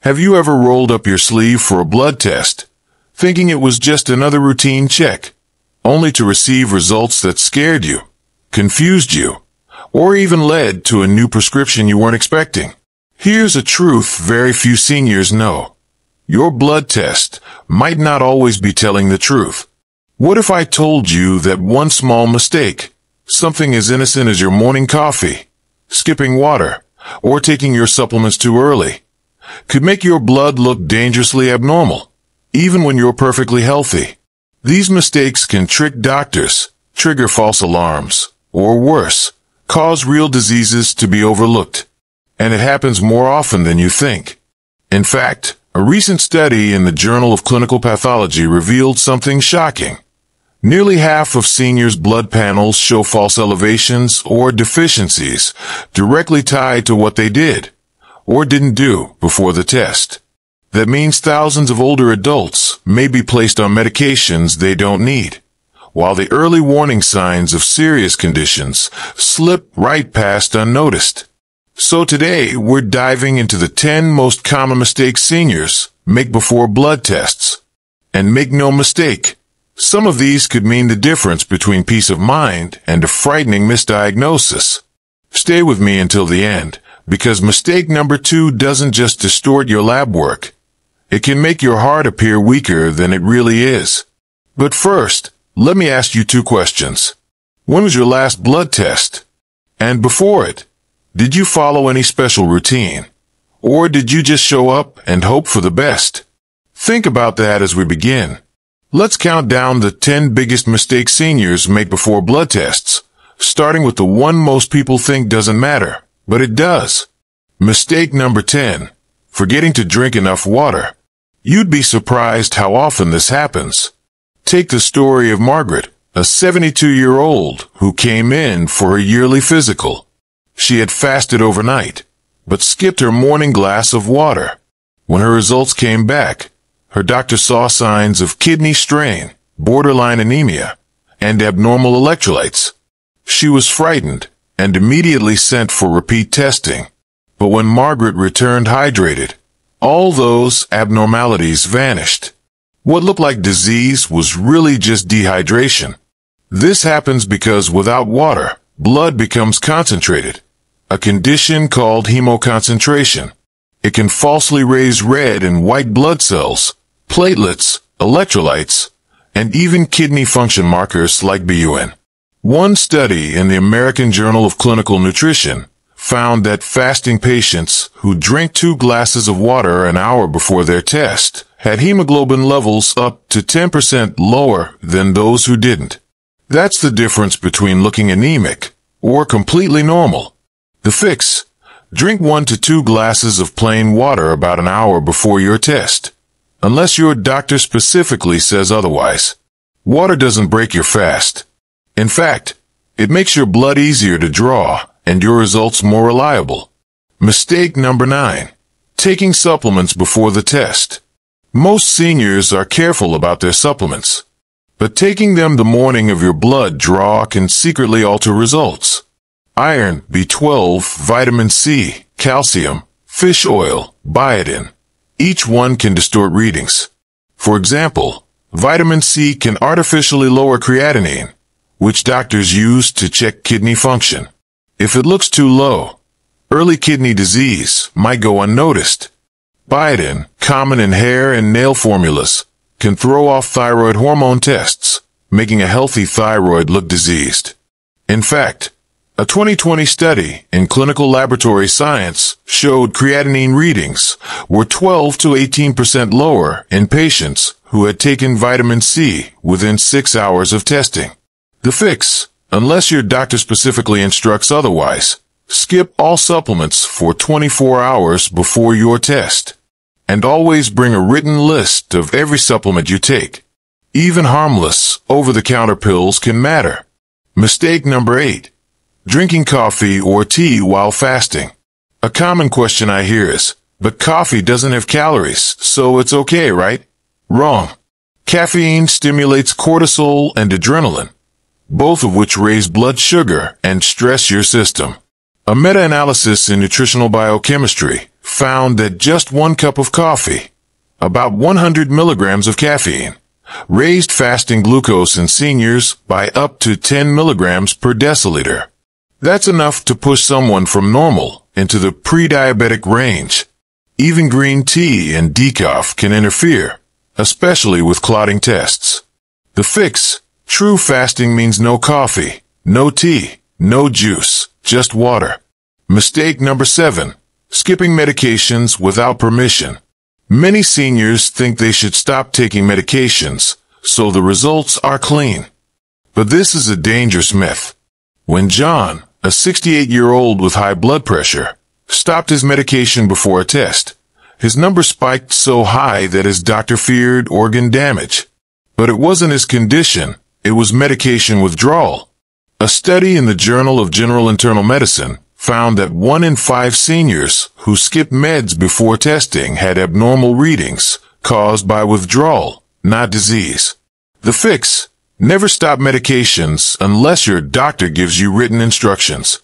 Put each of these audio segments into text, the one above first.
Have you ever rolled up your sleeve for a blood test, thinking it was just another routine check, only to receive results that scared you, confused you, or even led to a new prescription you weren't expecting? Here's a truth very few seniors know. Your blood test might not always be telling the truth. What if I told you that one small mistake, something as innocent as your morning coffee, skipping water, or taking your supplements too early, could make your blood look dangerously abnormal, even when you're perfectly healthy? These mistakes can trick doctors, trigger false alarms, or worse, cause real diseases to be overlooked. And it happens more often than you think. In fact, a recent study in the Journal of Clinical Pathology revealed something shocking. Nearly half of seniors' blood panels show false elevations or deficiencies directly tied to what they did or didn't do before the test. That means thousands of older adults may be placed on medications they don't need, while the early warning signs of serious conditions slip right past unnoticed. So today, we're diving into the 10 most common mistakes seniors make before blood tests. And make no mistake, some of these could mean the difference between peace of mind and a frightening misdiagnosis. Stay with me until the end, because mistake number 2 doesn't just distort your lab work. It can make your heart appear weaker than it really is. But first, let me ask you 2 questions. When was your last blood test? And before it, did you follow any special routine? Or did you just show up and hope for the best? Think about that as we begin. Let's count down the 10 biggest mistakes seniors make before blood tests, starting with the one most people think doesn't matter, but it does. Mistake number 10, forgetting to drink enough water. You'd be surprised how often this happens. Take the story of Margaret, a 72-year-old who came in for her yearly physical. She had fasted overnight, but skipped her morning glass of water. When her results came back, her doctor saw signs of kidney strain, borderline anemia, and abnormal electrolytes. She was frightened and immediately sent for repeat testing. But when Margaret returned hydrated, all those abnormalities vanished. What looked like disease was really just dehydration. This happens because without water, blood becomes concentrated, a condition called hemoconcentration. It can falsely raise red and white blood cells, platelets, electrolytes, and even kidney function markers like BUN. One study in the American Journal of Clinical Nutrition found that fasting patients who drank 2 glasses of water an hour before their test had hemoglobin levels up to 10% lower than those who didn't. That's the difference between looking anemic or completely normal. The fix: drink 1 to 2 glasses of plain water about an hour before your test, unless your doctor specifically says otherwise. Water doesn't break your fast. In fact, it makes your blood easier to draw and your results more reliable. Mistake number 9, taking supplements before the test. Most seniors are careful about their supplements, but taking them the morning of your blood draw can secretly alter results. Iron, B12, vitamin C, calcium, fish oil, biotin. Each one can distort readings. For example, vitamin C can artificially lower creatinine, which doctors use to check kidney function. If it looks too low, early kidney disease might go unnoticed. Biotin, common in hair and nail formulas, can throw off thyroid hormone tests, making a healthy thyroid look diseased. In fact, a 2020 study in Clinical Laboratory Science showed creatinine readings were 12 to 18% lower in patients who had taken vitamin C within 6 hours of testing. The fix: unless your doctor specifically instructs otherwise, skip all supplements for 24 hours before your test. And always bring a written list of every supplement you take. Even harmless, over-the-counter pills can matter. Mistake number 8, drinking coffee or tea while fasting. A common question I hear is, but coffee doesn't have calories, so it's okay, right? Wrong. Caffeine stimulates cortisol and adrenaline, both of which raise blood sugar and stress your system. A meta-analysis in nutritional biochemistry found that just 1 cup of coffee, about 100 milligrams of caffeine, raised fasting glucose in seniors by up to 10 milligrams per deciliter. That's enough to push someone from normal into the pre-diabetic range. Even green tea and decaf can interfere, especially with clotting tests. The fix: true fasting means no coffee, no tea, no juice, just water. Mistake number 7. Skipping medications without permission. Many seniors think they should stop taking medications, so the results are clean. But this is a dangerous myth. When John, a 68-year-old with high blood pressure, stopped his medication before a test, his number spiked so high that his doctor feared organ damage. But it wasn't his condition, it was medication withdrawal. A study in the Journal of General Internal Medicine found that 1 in 5 seniors who skipped meds before testing had abnormal readings caused by withdrawal, not disease. The fix: never stop medications unless your doctor gives you written instructions.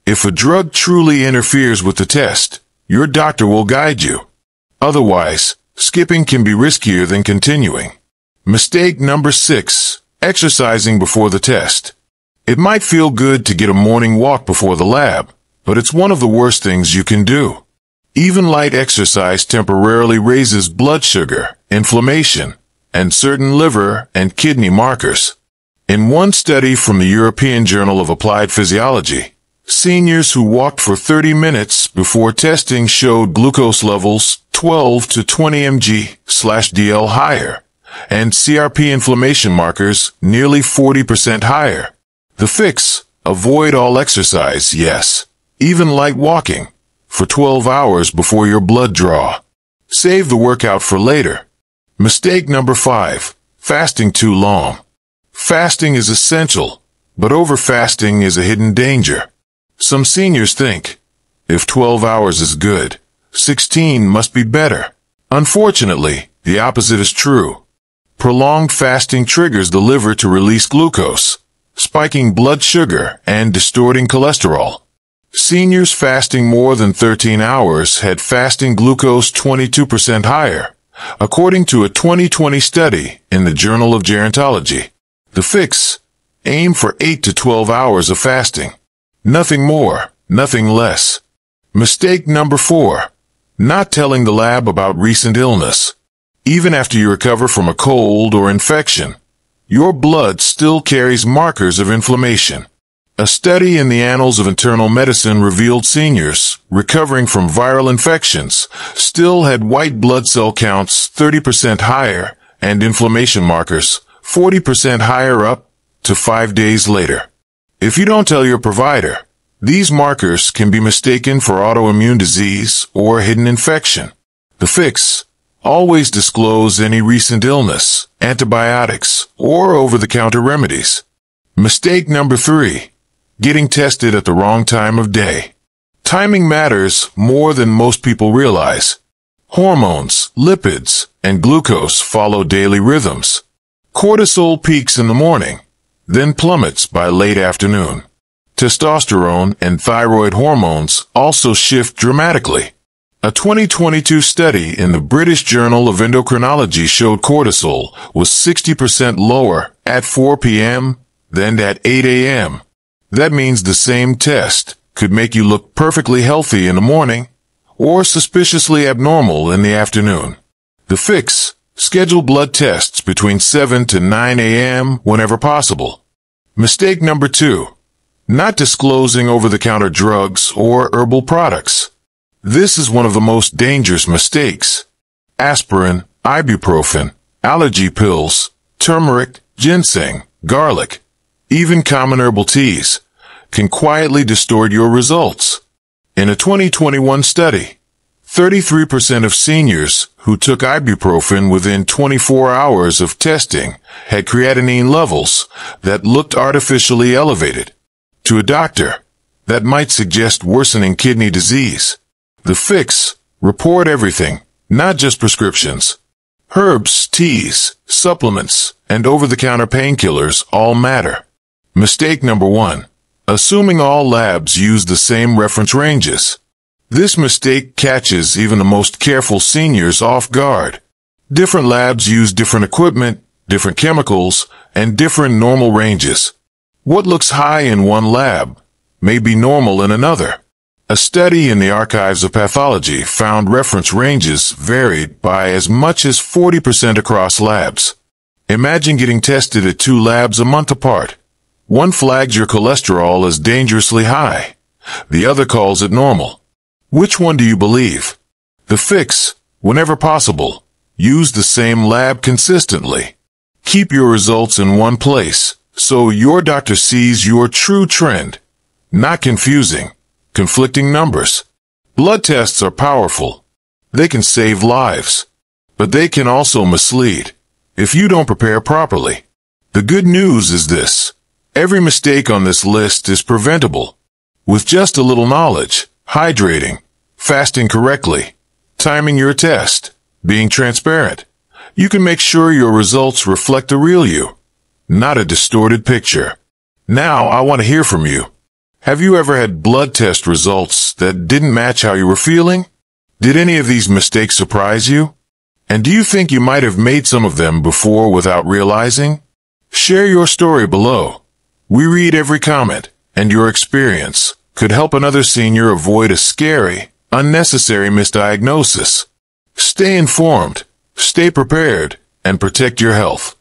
If a drug truly interferes with the test, your doctor will guide you. Otherwise, skipping can be riskier than continuing. Mistake number 6. Exercising before the test. It might feel good to get a morning walk before the lab, but it's one of the worst things you can do. Even light exercise temporarily raises blood sugar, inflammation, and certain liver and kidney markers. In one study from the European Journal of Applied Physiology, seniors who walked for 30 minutes before testing showed glucose levels 12 to 20 mg/dl higher, and CRP inflammation markers nearly 40% higher. The fix: avoid all exercise, yes, even light walking, for 12 hours before your blood draw. Save the workout for later. Mistake number 5. Fasting too long. Fasting is essential, but overfasting is a hidden danger. Some seniors think, if 12 hours is good, 16 must be better. Unfortunately, the opposite is true. Prolonged fasting triggers the liver to release glucose, spiking blood sugar and distorting cholesterol. Seniors fasting more than 13 hours had fasting glucose 22% higher, according to a 2020 study in the Journal of Gerontology. The fix: aim for 8 to 12 hours of fasting. Nothing more, nothing less. Mistake number 4. Not telling the lab about recent illness. Even after you recover from a cold or infection, your blood still carries markers of inflammation. A study in the Annals of Internal Medicine revealed seniors recovering from viral infections still had white blood cell counts 30% higher and inflammation markers 40% higher up to 5 days later. If you don't tell your provider, these markers can be mistaken for autoimmune disease or hidden infection. The fix: always disclose any recent illness, antibiotics, or over-the-counter remedies. Mistake number 3. Getting tested at the wrong time of day. Timing matters more than most people realize. Hormones, lipids, and glucose follow daily rhythms. Cortisol peaks in the morning, then plummets by late afternoon. Testosterone and thyroid hormones also shift dramatically. A 2022 study in the British Journal of Endocrinology showed cortisol was 60% lower at 4 p.m. than at 8 a.m. That means the same test could make you look perfectly healthy in the morning or suspiciously abnormal in the afternoon. The fix: schedule blood tests between 7 to 9 a.m. whenever possible. Mistake number 2. Not disclosing over-the-counter drugs or herbal products. This is one of the most dangerous mistakes. Aspirin, ibuprofen, allergy pills, turmeric, ginseng, garlic, even common herbal teas can quietly distort your results. In a 2021 study, 33% of seniors who took ibuprofen within 24 hours of testing had creatinine levels that looked artificially elevated. To a doctor, that might suggest worsening kidney disease. The fix: report everything, not just prescriptions. Herbs, teas, supplements, and over-the-counter painkillers all matter. Mistake number 1. assuming all labs use the same reference ranges. This mistake catches even the most careful seniors off guard. Different labs use different equipment, different chemicals, and different normal ranges. What looks high in one lab may be normal in another. A study in the Archives of Pathology found reference ranges varied by as much as 40% across labs. Imagine getting tested at 2 labs a month apart. One flags your cholesterol as dangerously high. The other calls it normal. Which one do you believe? The fix, whenever possible, use the same lab consistently. Keep your results in one place so your doctor sees your true trend, not confusing, conflicting numbers. Blood tests are powerful. They can save lives, but they can also mislead if you don't prepare properly. The good news is this: every mistake on this list is preventable. With just a little knowledge, hydrating, fasting correctly, timing your test, being transparent, you can make sure your results reflect the real you, not a distorted picture. Now I want to hear from you. Have you ever had blood test results that didn't match how you were feeling? Did any of these mistakes surprise you? And do you think you might have made some of them before without realizing? Share your story below. We read every comment, and your experience could help another senior avoid a scary, unnecessary misdiagnosis. Stay informed, stay prepared, and protect your health.